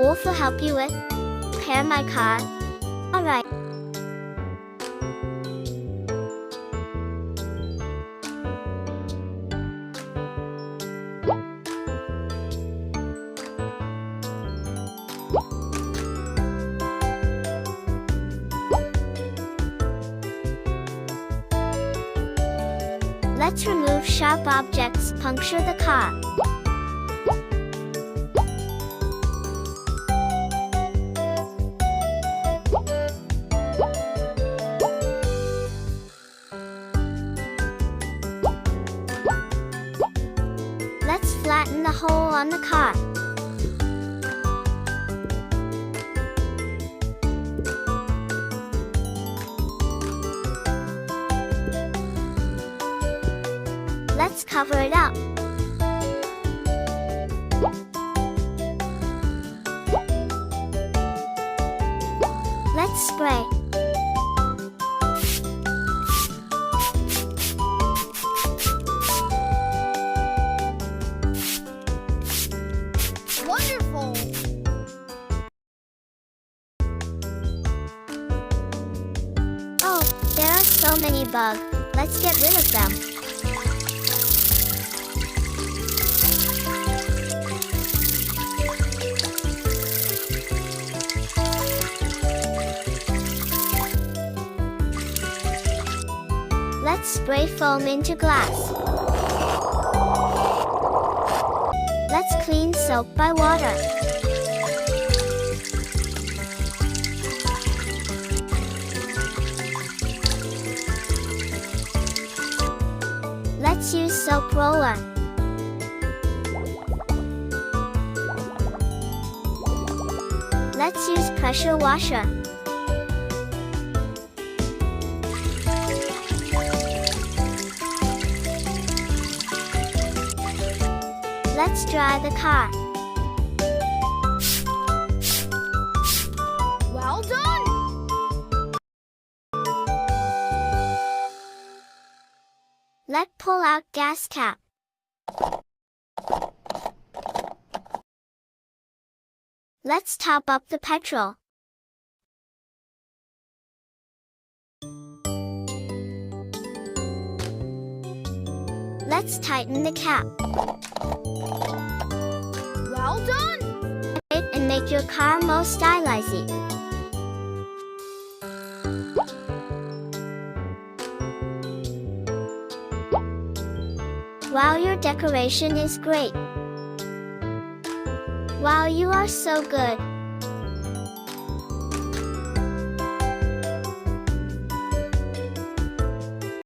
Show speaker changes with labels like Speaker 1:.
Speaker 1: Wolfoo help you with? Repair my car? Alright. Let's remove sharp objects, puncture the car. Let's flatten the hole on the car. Let's cover it up. Let's spray.
Speaker 2: Wonderful!
Speaker 1: Oh, there are so many bugs. Let's get rid of them. Let's spray foam into glass. Let's clean soap by water. Let's use soap roller. Let's use pressure washer. Let's dry the car.
Speaker 2: Well done!
Speaker 1: Let's pull out gas cap. Let's top up the petrol. Let's tighten the cap.
Speaker 2: Well done!
Speaker 1: And make your car more stylish. Wow, your decoration is great. Wow, you are so good.